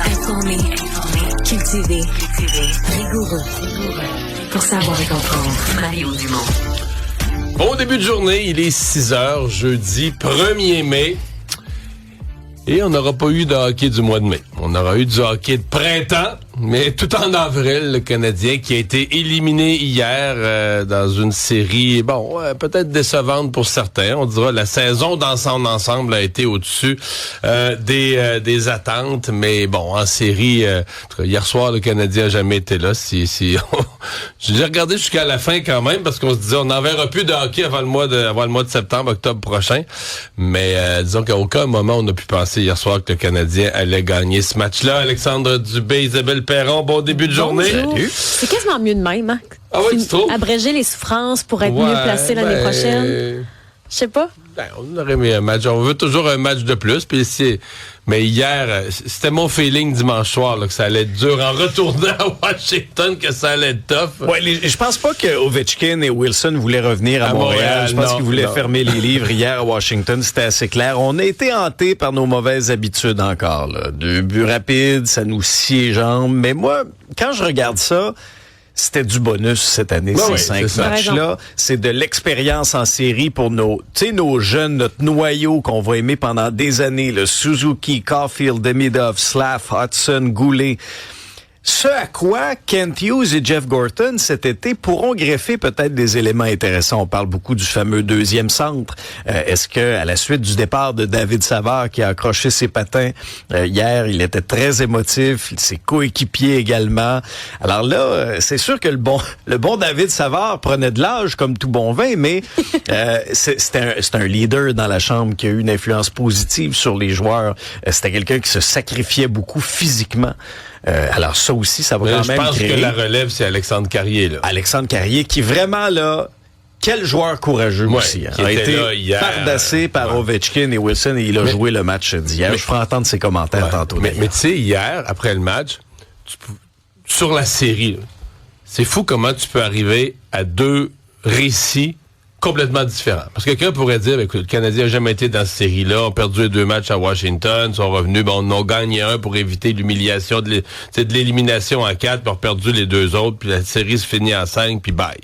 Informé, cultivé, rigoureux. Pour savoir et comprendre. Mario Dumont. Bon début de journée, il est 6h, jeudi 1er mai. Et on n'aura pas eu de hockey du mois de mai. On aura eu du hockey de printemps, mais tout en avril, le Canadien qui a été éliminé hier dans une série, peut-être décevante pour certains. On dira la saison dans son ensemble a été au-dessus des attentes, mais bon, en série, hier soir, le Canadien n'a jamais été là. J'ai regardé jusqu'à la fin quand même, parce qu'on se disait on n'en verra plus de hockey avant le mois de septembre, octobre prochain. Mais disons qu'à aucun moment on a pu penser hier soir que le Canadien allait gagner ce match-là. Alexandre Dubé, Isabelle Perron, bon début de journée. Salut. C'est quasiment mieux de même, hein? Ah oui, tu trouves? Abréger les souffrances pour être mieux placé l'année prochaine. Je sais pas. On aurait aimé un match. On veut toujours un match de plus. Mais hier, c'était mon feeling dimanche soir là, que ça allait être dur en retournant à Washington, que ça allait être tough. Ouais, je pense pas que Ovechkin et Wilson voulaient revenir à Montréal. Je pense qu'ils voulaient fermer les livres hier à Washington. C'était assez clair. On a été hantés par nos mauvaises habitudes encore. Là. 2 buts rapides, ça nous scie les jambes. Mais moi, quand je regarde ça, c'était du bonus cette année, ces 5 matchs-là. C'est de l'expérience en série pour nos jeunes, notre noyau qu'on va aimer pendant des années. Le Suzuki, Caulfield, Demidov, Slav, Hudson, Goulet. Ce à quoi Kent Hughes et Jeff Gorton cet été pourront greffer peut-être des éléments intéressants. On parle beaucoup du fameux deuxième centre. Est-ce que à la suite du départ de David Savard qui a accroché ses patins hier, il était très émotif, ses coéquipiers également. Alors là, c'est sûr que le bon David Savard prenait de l'âge comme tout bon vin, mais c'est un leader dans la chambre qui a eu une influence positive sur les joueurs. C'était quelqu'un qui se sacrifiait beaucoup physiquement. Alors ça aussi, ça va quand même créer... Je pense que la relève, c'est Alexandre Carrier. Là. Alexandre Carrier, qui vraiment, là, quel joueur courageux aussi. Hein, a été fardassé par Ovechkin et Wilson et il a joué le match d'hier. Je ferai entendre ses commentaires tantôt. Mais tu sais, hier, après le match, sur la série, là, c'est fou comment tu peux arriver à 2 récits complètement différents. Parce que quelqu'un pourrait dire, écoute, le Canadien n'a jamais été dans cette série-là, on a perdu les 2 matchs à Washington, ils sont revenus, on en gagné un pour éviter l'humiliation de l'élimination en 4, puis on a perdu les 2 autres, puis la série se finit en 5, puis bye.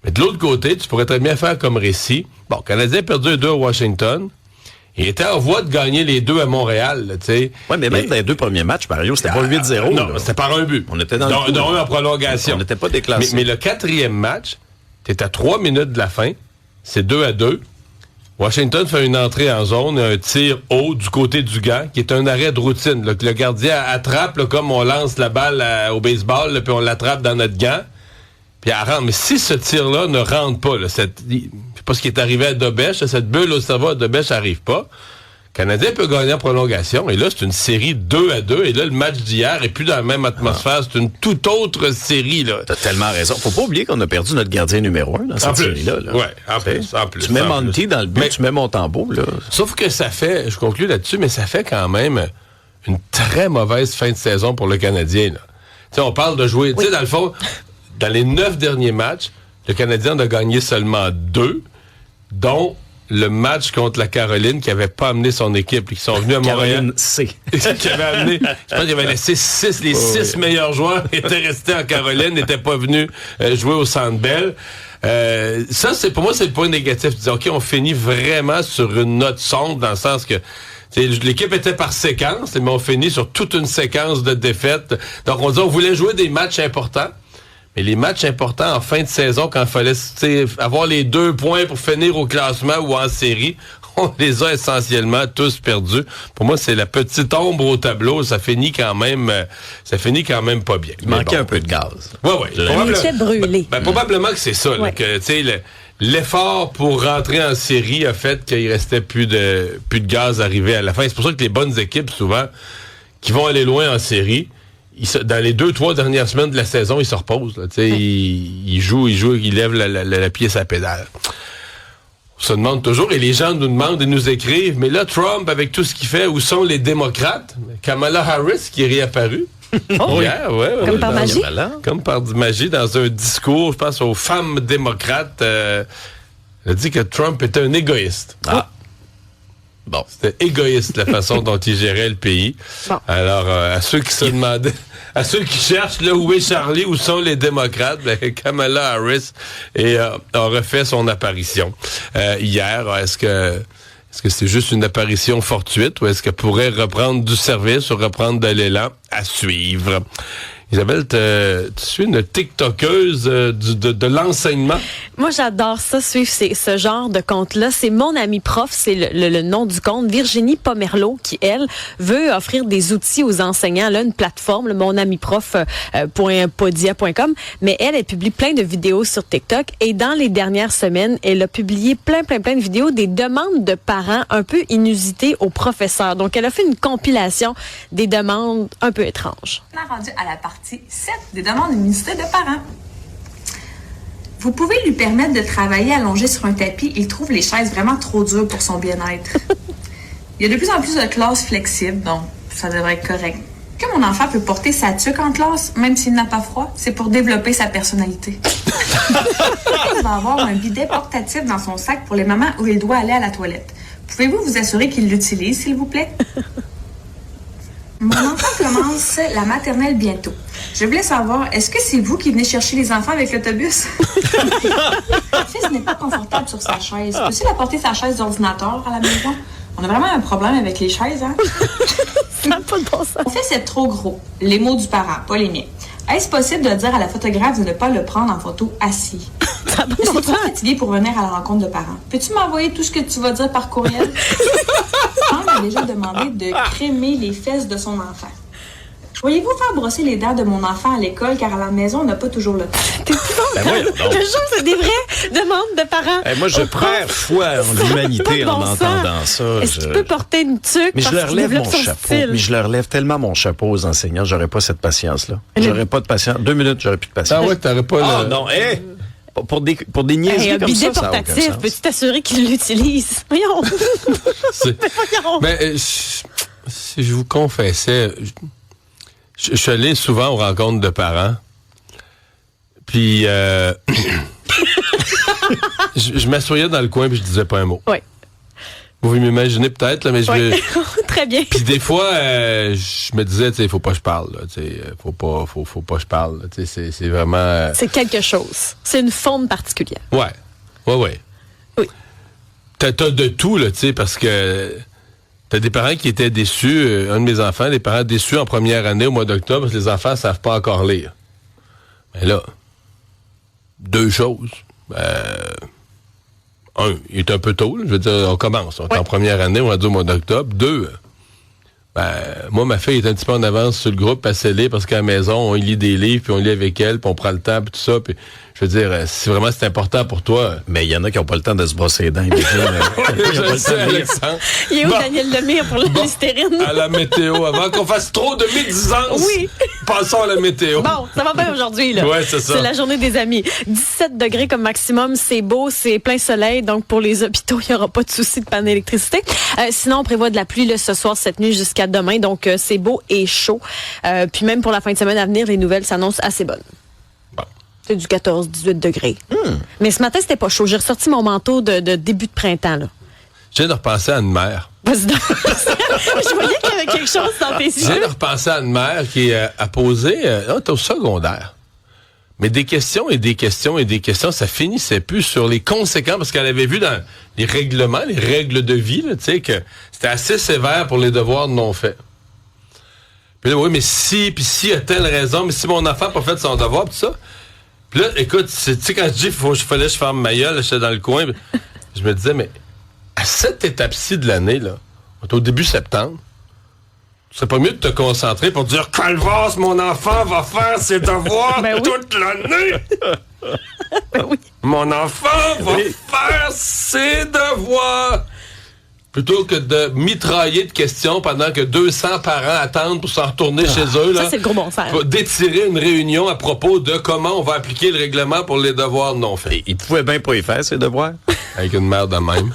Mais de l'autre côté, tu pourrais très bien faire comme récit. Bon, le Canadien a perdu les 2 à Washington, il était en voie de gagner les 2 à Montréal, tu sais. Ouais, mais même dans les 2 premiers matchs, Mario, c'était pas 8-0. Non, c'était par un but. On était dans le coup, en prolongation. On n'était pas déclassés. Mais le 4e match, t'es à 3 minutes de la fin, c'est 2-2. Washington fait une entrée en zone, un tir haut du côté du gant, qui est un arrêt de routine. Là, que le gardien attrape là, comme on lance la balle au baseball, là, puis on l'attrape dans notre gant, puis elle rentre. Mais si ce tir-là ne rentre pas, là, je sais pas ce qui est arrivé à Dobèche, cette bulle au cerveau à Dobèche n'arrive pas, le Canadien peut gagner en prolongation. Et là, c'est une série 2-2. Et là, le match d'hier est plus dans la même atmosphère. C'est une toute autre série, là. T'as tellement raison. Faut pas oublier qu'on a perdu notre gardien numéro 1 dans cette série-là. Ouais, en plus. Tu mets Monty dans le but, tu mets Montembeault, là. Sauf que ça fait, je conclue là-dessus, mais ça fait quand même une très mauvaise fin de saison pour le Canadien, là. Tu sais, on parle de jouer, tu sais, dans le fond, dans les 9 derniers matchs, le Canadien a gagné seulement 2, dont le match contre la Caroline qui avait pas amené son équipe, qui sont venus à Montréal. Caroline C. Qui avait amené, je pense qu'il avait laissé 6 meilleurs joueurs étaient restés en Caroline, n'étaient pas venus jouer au Centre Bell. Ça, pour moi, c'est le point négatif. Tu dis, OK, on finit vraiment sur une note sombre dans le sens que l'équipe était par séquence, mais on finit sur toute une séquence de défaites. Donc, on voulait jouer des matchs importants. Mais les matchs importants en fin de saison, quand il fallait avoir les 2 points pour finir au classement ou en série, on les a essentiellement tous perdus. Pour moi, c'est la petite ombre au tableau. Ça finit quand même pas bien. Il manquait un peu de gaz. Oui. Il était brûlé. Probablement que c'est ça. Là, que, l'effort pour rentrer en série a fait qu'il restait plus de gaz arrivé à la fin. C'est pour ça que les bonnes équipes, souvent, qui vont aller loin en série, dans les 2-3 dernières semaines de la saison, ils se reposent. Là, ils jouent, ils lèvent la pièce à pédale. On se demande toujours, et les gens nous demandent et nous écrivent, mais là, Trump, avec tout ce qu'il fait, où sont les démocrates? Kamala Harris, qui est réapparue. Hier, comme par magie? Comme par magie, dans un discours, je pense, aux femmes démocrates, elle a dit que Trump était un égoïste. Bon. C'était égoïste la façon dont il gérait le pays. Bon. Alors, à ceux qui se demandaient, à ceux qui cherchent là où est Charlie, où sont les démocrates, ben, Kamala Harris a refait son apparition hier. Est-ce que c'est juste une apparition fortuite ou est-ce qu'elle pourrait reprendre du service ou reprendre de l'élan? À suivre. Isabelle, tu suis une TikTokeuse de l'enseignement? Moi, j'adore ça, suivre ce genre de compte-là. C'est Mon Ami Prof, c'est le nom du compte. Virginie Pomerleau, qui, elle, veut offrir des outils aux enseignants. Elle a une plateforme, le monamiprof.podia.com. Mais elle publie plein de vidéos sur TikTok. Et dans les dernières semaines, elle a publié plein de vidéos, des demandes de parents un peu inusitées aux professeurs. Donc, elle a fait une compilation des demandes un peu étranges. On a rendu à la partie 7 des demandes d'immunité de parents. Vous pouvez lui permettre de travailler allongé sur un tapis. Il trouve les chaises vraiment trop dures pour son bien-être. Il y a de plus en plus de classes flexibles, donc ça devrait être correct. Que mon enfant peut porter sa tuque en classe, même s'il n'a pas froid, c'est pour développer sa personnalité. Il va avoir un bidet portatif dans son sac pour les moments où il doit aller à la toilette. Pouvez-vous vous assurer qu'il l'utilise, s'il vous plaît? Mon enfant commence la maternelle bientôt. Je voulais savoir, est-ce que c'est vous qui venez chercher les enfants avec l'autobus? Mon fils n'est pas confortable sur sa chaise. Peux-tu apporter sa chaise d'ordinateur à la maison? On a vraiment un problème avec les chaises, hein? Ça n'a pas de bon sens. Mon fils est trop gros. Les mots du parent, pas les miens. Est-ce possible de dire à la photographe de ne pas le prendre en photo assis? Ça n'a pas de Je bon suis trop sens. fatiguée pour venir à la rencontre de parents. Peux-tu m'envoyer tout ce que tu vas dire par courriel? On m'a déjà demandé de crémer les fesses de son enfant. Pourriez-vous faire brosser les dents de mon enfant à l'école, car à la maison, on n'a pas toujours le temps. Ben voyons donc. Je jure, c'est des vraies demandes de parents. Moi, je perds foi en l'humanité en entendant ça. Est-ce qu'il peut porter une tuque Mais je parce leur qu'il lève développe mon son chapeau. style? Mais je leur lève tellement mon chapeau aux enseignants. J'aurais pas cette patience-là. J'aurais pas de patience. 2 minutes, j'aurais plus de patience. Ah ouais, t'aurais pas Ah le... non, pour des niaiseries Un comme bidet ça a aucun portatif, sens. peux-tu t'assurer qu'il l'utilise? Voyons. Voyons. Mais si je vous confessais, je suis allé souvent aux rencontres de parents. Puis je m'assoyais dans le coin puis je disais pas un mot. Oui. Vous pouvez m'imaginer peut-être, là, mais Oui. Très bien. Puis des fois, je me disais, tu sais, faut pas que je parle, là, tu sais, faut pas que je parle, là, tu sais, c'est vraiment... C'est quelque chose. C'est une forme particulière. Ouais. Oui. T'as de tout, là, tu sais, parce que t'as des parents qui étaient déçus, un de mes enfants, des parents déçus en première année au mois d'octobre, parce que les enfants savent pas encore lire. Mais là, 2 choses. Un, il est un peu tôt, là, je veux dire, on commence. On est en première année, on va dire au mois d'octobre. 2, moi, ma fille est un petit peu en avance sur le groupe, elle sait lire parce qu'à la maison, on lit des livres, puis on lit avec elle, puis on prend le temps, puis tout ça. Puis, je veux dire, si vraiment c'est important pour toi... Mais il y en a qui n'ont pas le temps de se brosser les dents. Déjà, ils ont pas le temps de lire. Alexandre. Il est où Bon. Daniel Lemire pour la listérine? À la météo, avant qu'on fasse trop de médisance. Oui. Passons à la météo. Bon, ça va bien aujourd'hui, là. Ouais, c'est ça. C'est la journée des amis. 17 degrés comme maximum, c'est beau, c'est plein soleil, donc pour les hôpitaux, il n'y aura pas de souci de panne d'électricité. Sinon, on prévoit de la pluie là, ce soir, cette nuit jusqu'à demain, donc c'est beau et chaud. Puis même pour la fin de semaine à venir, les nouvelles s'annoncent assez bonnes. Bon. C'est du 14-18 degrés. Mais ce matin, c'était pas chaud. J'ai ressorti mon manteau de début de printemps, là. Je viens de repenser à une mère. Vas-y donc. Je voyais qu'il y avait quelque chose dans tes Je viens yeux. de repenser à une mère qui a posé... t'es au secondaire. Mais des questions et des questions et des questions, ça finissait plus sur les conséquences, parce qu'elle avait vu dans les règlements, les règles de vie, là, tu sais, que c'était assez sévère pour les devoirs non faits. Puis là, oui, mais si, puis si, a telle raison, mais si mon enfant n'a pas fait son devoir, puis ça. Puis là, écoute, tu sais, quand je dis fallait que je ferme ma gueule, j'étais dans le coin, je me disais, mais à cette étape-ci de l'année, là, on est au début septembre, c'est pas mieux de te concentrer pour dire Calvas, mon enfant va faire ses devoirs Ben oui. toute l'année. Ben oui. Mon enfant va faire ses devoirs. Plutôt que de mitrailler de questions pendant que 200 parents attendent pour s'en retourner chez eux. Là, Ça, c'est le gros bon sens. pour d'étirer une réunion à propos de comment on va appliquer le règlement pour les devoirs non faits. Il pouvait bien pas y faire, ses devoirs. Avec une mère de même.